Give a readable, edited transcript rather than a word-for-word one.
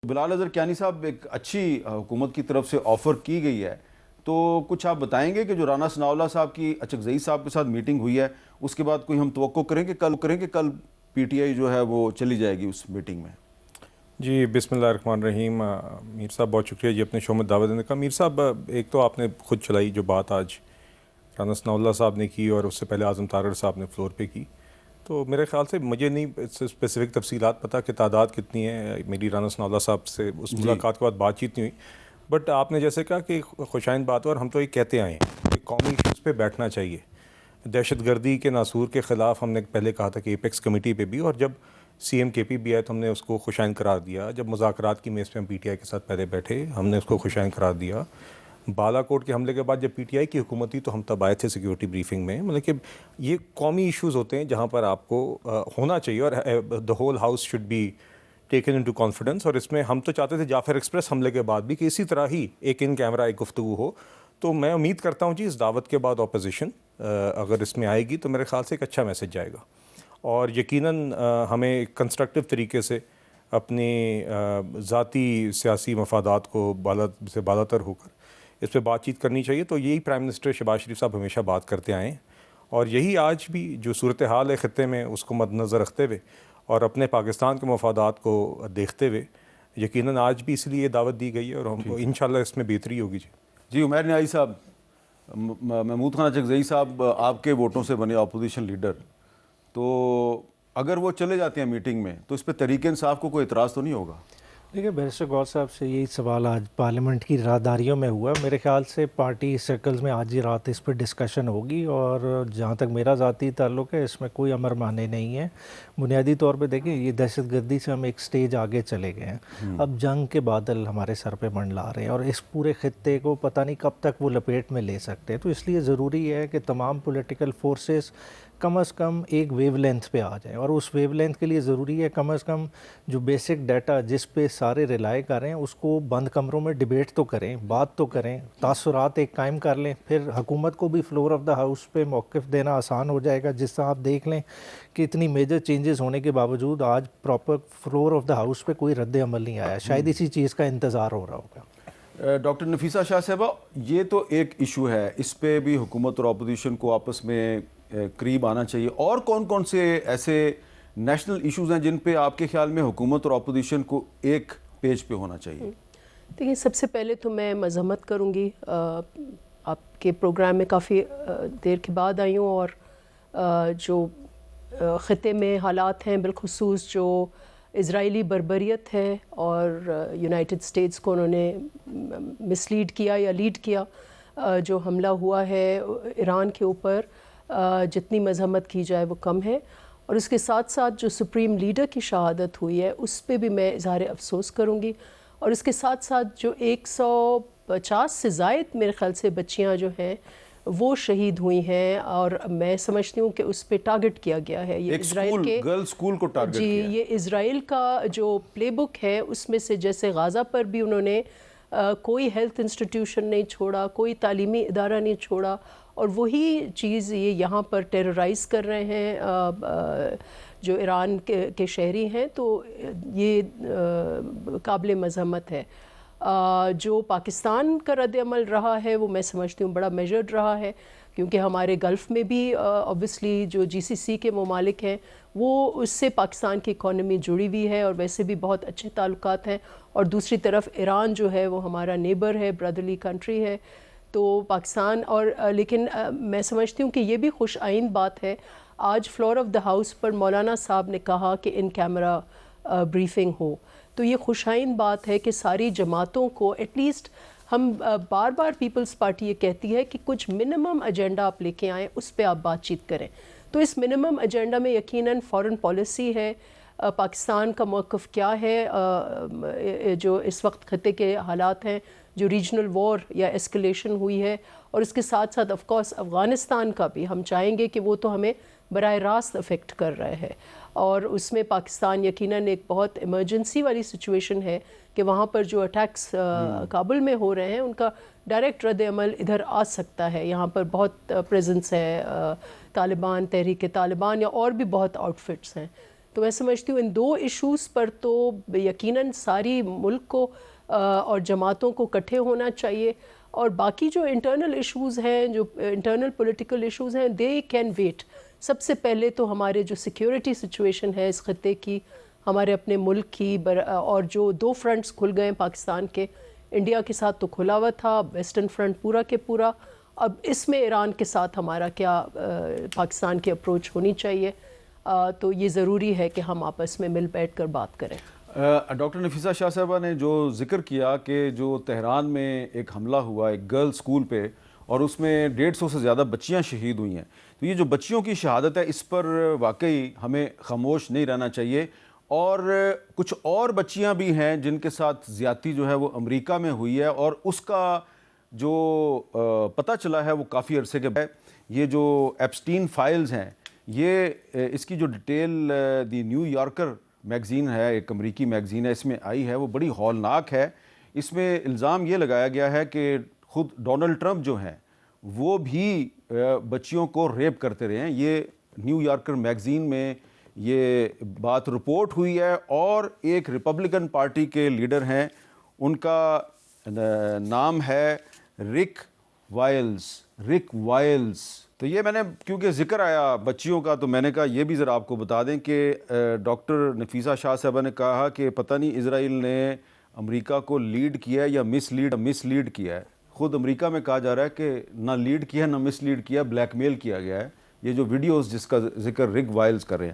بلال اظہر کیانی صاحب، ایک اچھی حکومت کی طرف سے آفر کی گئی ہے، تو کچھ آپ بتائیں گے کہ جو رانا ثناءاللہ صاحب کی اچکزئی صاحب کے ساتھ میٹنگ ہوئی ہے اس کے بعد کوئی ہم توقع کریں کہ کل پی ٹی آئی جو ہے وہ چلی جائے گی اس میٹنگ میں؟ جی بسم اللہ الرحمن الرحیم۔ میر صاحب بہت شکریہ جی اپنے شو میں دعوت دینے کا۔ میر صاحب ایک تو آپ نے خود چلائی جو بات آج رانا ثناءاللہ صاحب نے کی اور اس سے پہلے اعظم طارڑ صاحب نے فلور پہ کی، تو میرے خیال سے مجھے نہیں اسپیسیفک تفصیلات پتہ کہ تعداد کتنی ہے، میری رانا ثناءاللہ صاحب سے اس ملاقات کے بعد بات چیت نہیں ہوئی، بٹ آپ نے جیسے کہا کہ خوشائند بات اور ہم تو یہ کہتے آئے ہیں کہ قومی ایشوز پہ بیٹھنا چاہیے۔ دہشت گردی کے ناسور کے خلاف ہم نے پہلے کہا تھا کہ ایپیکس کمیٹی پہ بھی، اور جب سی ایم کے پی بھی آئے تو ہم نے اس کو خوشائند قرار دیا۔ جب مذاکرات کی میز پہ ہم پی ٹی آئی کے ساتھ پہلے بیٹھے ہم نے اس کو خوشائند قرار دیا۔ بالا کوٹ کے حملے کے بعد جب پی ٹی آئی کی حکومت تھی تو ہم تب آئے تھے سیکیورٹی بریفنگ میں، مطلب کہ یہ قومی ایشوز ہوتے ہیں جہاں پر آپ کو ہونا چاہیے، اور the whole house should be taken into confidence. اور اس میں ہم تو چاہتے تھے جعفر ایکسپریس حملے کے بعد بھی کہ اسی طرح ہی ایک ان کیمرہ ایک گفتگو ہو، تو میں امید کرتا ہوں جی اس دعوت کے بعد اپوزیشن اگر اس میں آئے گی تو میرے خیال سے ایک اچھا میسج جائے گا، اور یقیناً ہمیں کنسٹرکٹیو طریقے سے اپنے ذاتی سیاسی مفادات کو بالا تر ہو کر اس پہ بات چیت کرنی چاہیے۔ تو یہی پرائم منسٹر شہباز شریف صاحب ہمیشہ بات کرتے آئے ہیں، اور یہی آج بھی جو صورتحال ہے خطے میں اس کو مد نظر رکھتے ہوئے اور اپنے پاکستان کے مفادات کو دیکھتے ہوئے یقیناً آج بھی اس لیے دعوت دی گئی ہے، اور ہم انشاءاللہ اس میں بہتری ہوگی۔ جی عمیر نیائی صاحب، محمود خان اچکزئی صاحب آپ کے ووٹوں سے بنے اپوزیشن لیڈر، تو اگر وہ چلے جاتے ہیں میٹنگ میں تو اس پہ تحریک انصاف کو کوئی اعتراض تو نہیں ہوگا؟ دیکھیں بیرسٹر گور صاحب سے یہی سوال آج پارلیمنٹ کی راداریوں میں ہوا، میرے خیال سے پارٹی سرکلز میں آج ہی رات اس پر ڈسکشن ہوگی، اور جہاں تک میرا ذاتی تعلق ہے اس میں کوئی امر مانے نہیں ہے۔ بنیادی طور پہ دیکھیں یہ دہشت گردی سے ہم ایک سٹیج آگے چلے گئے ہیں، اب جنگ کے بادل ہمارے سر پہ منڈلا رہے ہیں، اور اس پورے خطے کو پتہ نہیں کب تک وہ لپیٹ میں لے سکتے ہیں، تو اس لیے ضروری ہے کہ تمام پولیٹیکل فورسز کم از کم ایک ویو لینتھ پہ آ جائیں، اور اس ویو لینتھ کے لیے ضروری ہے کم از کم جو بیسک ڈیٹا جس پہ سارے ریلائی کر رہے ہیں اس کو بند کمروں میں ڈیبیٹ تو کریں، بات تو کریں، تاثرات ایک قائم کر لیں، پھر حکومت کو بھی فلور آف دا ہاؤس پہ موقف دینا آسان ہو جائے گا۔ جس طرح آپ دیکھ لیں کہ اتنی میجر چینجز ہونے کے باوجود آج proper floor of the house پہ کوئی رد عمل نہیں آیا، شاید اسی چیز کا انتظار ہو رہا ہوگا۔ ڈاکٹر نفیسہ شاہ صاحبہ، یہ تو ایک ایشو ہے، اس پہ بھی حکومت اور اپوزیشن کو آپس میں قریب آنا چاہیے، اور کون کون سے ایسے نیشنل ایشوز ہیں جن پہ آپ کے خیال میں حکومت اور اپوزیشن کو ایک پیج پہ ہونا چاہیے؟ دیکھیں سب سے پہلے تو میں مذمت کروں گی، آپ کے پروگرام میں کافی دیر کے بعد آئی ہوں، اور جو خطے میں حالات ہیں بالخصوص جو اسرائیلی بربریت ہے اور یونائٹڈ اسٹیٹس کو انہوں نے مسلیڈ کیا یا لیڈ کیا، جو حملہ ہوا ہے ایران کے اوپر، جتنی مذمت کی جائے وہ کم ہے، اور اس کے ساتھ ساتھ جو سپریم لیڈر کی شہادت ہوئی ہے اس پہ بھی میں اظہار افسوس کروں گی، اور اس کے ساتھ ساتھ جو 150 سے زائد میرے خیال سے بچیاں جو ہیں وہ شہید ہوئی ہیں، اور میں سمجھتی ہوں کہ اس پہ ٹارگٹ کیا گیا ہے، یہ اسرائیل کے گرل اسکول کو ٹارگٹ جی کیا ہے۔ یہ اسرائیل کا جو پلے بک ہے اس میں سے، جیسے غازہ پر بھی انہوں نے کوئی ہیلتھ انسٹیٹیوشن نہیں چھوڑا، کوئی تعلیمی ادارہ نہیں چھوڑا، اور وہی چیز یہ یہاں پر ٹیررائز کر رہے ہیں جو ایران کے شہری ہیں، تو یہ قابل مذمت ہے۔ جو پاکستان کا رد عمل رہا ہے وہ میں سمجھتی ہوں بڑا میجرڈ رہا ہے، کیونکہ ہمارے گلف میں بھی اوبویسلی جو جی سی سی کے ممالک ہیں وہ اس سے پاکستان کی اکانومی جڑی ہوئی ہے، اور ویسے بھی بہت اچھے تعلقات ہیں، اور دوسری طرف ایران جو ہے وہ ہمارا نیبر ہے، برادرلی کنٹری ہے، تو پاکستان اور لیکن میں سمجھتی ہوں کہ یہ بھی خوش آئند بات ہے، آج فلور آف دا ہاؤس پر مولانا صاحب نے کہا کہ ان کیمرہ بریفنگ ہو، تو یہ خوش آئند بات ہے کہ ساری جماعتوں کو ایٹ لیسٹ ہم بار بار پیپلز پارٹی یہ کہتی ہے کہ کچھ منیمم ایجنڈا آپ لے کے آئیں، اس پہ آپ بات چیت کریں، تو اس منیمم ایجنڈا میں یقیناً فارن پالیسی ہے، پاکستان کا موقف کیا ہے، جو اس وقت خطے کے حالات ہیں، جو ریجنل وار یا ایسکلیشن ہوئی ہے، اور اس کے ساتھ ساتھ آف کورس افغانستان کا بھی ہم چاہیں گے کہ وہ تو ہمیں براہ راست افیکٹ کر رہے ہے، اور اس میں پاکستان یقیناً ایک بہت ایمرجنسی والی سچویشن ہے کہ وہاں پر جو اٹیکس کابل میں ہو رہے ہیں ان کا ڈائریکٹ رد عمل ادھر آ سکتا ہے، یہاں پر بہت پریزنس ہے طالبان، تحریک طالبان یا اور بھی بہت آؤٹ فٹس ہیں، تو میں سمجھتی ہوں ان دو ایشوز پر تو یقیناً ساری ملک کو اور جماعتوں کو اکٹھے ہونا چاہیے، اور باقی جو انٹرنل ایشوز ہیں، جو انٹرنل پولیٹیکل ایشوز ہیں، دے کین ویٹ. سب سے پہلے تو ہمارے جو سیکیورٹی سچویشن ہے اس خطے کی، ہمارے اپنے ملک کی، اور جو 2 فرنٹس کھل گئے ہیں پاکستان کے، انڈیا کے ساتھ تو کھلا ہوا تھا، ویسٹرن فرنٹ پورا کے پورا، اب اس میں ایران کے ساتھ ہمارا کیا پاکستان کی اپروچ ہونی چاہیے. تو یہ ضروری ہے کہ ہم آپس میں مل بیٹھ کر بات کریں. ڈاکٹر نفیسہ شاہ صاحبہ نے جو ذکر کیا کہ جو تہران میں ایک حملہ ہوا ایک گرل اسکول پہ، اور اس میں 150 سے زیادہ بچیاں شہید ہوئی ہیں، تو یہ جو بچیوں کی شہادت ہے اس پر واقعی ہمیں خاموش نہیں رہنا چاہیے. اور کچھ اور بچیاں بھی ہیں جن کے ساتھ زیادتی جو ہے وہ امریکہ میں ہوئی ہے، اور اس کا جو پتہ چلا ہے وہ کافی عرصے کے بعد. یہ جو ایپسٹین فائلز ہیں، یہ اس کی جو ڈیٹیل دی نیو یارکر میگزین ہے، ایک امریکی میگزین ہے، اس میں آئی ہے، وہ بڑی ہولناک ہے. اس میں الزام یہ لگایا گیا ہے کہ خود ڈونلڈ ٹرمپ جو ہیں وہ بھی بچیوں کو ریپ کرتے رہے ہیں. یہ نیو یارکر میگزین میں یہ بات رپورٹ ہوئی ہے، اور ایک ریپبلکن پارٹی کے لیڈر ہیں، ان کا نام ہے رک وائلز. تو یہ میں نے کیونکہ ذکر آیا بچیوں کا تو میں نے کہا یہ بھی ذرا آپ کو بتا دیں کہ ڈاکٹر نفیسہ شاہ صاحبہ نے کہا کہ پتہ نہیں اسرائیل نے امریکہ کو لیڈ کیا ہے یا مس لیڈ کیا ہے. خود امریکہ میں کہا جا رہا ہے کہ نہ لیڈ کیا نہ مس لیڈ کیا، بلیک میل کیا گیا ہے. یہ جو ویڈیوز جس کا ذکر رگ وائلز کر رہے ہیں.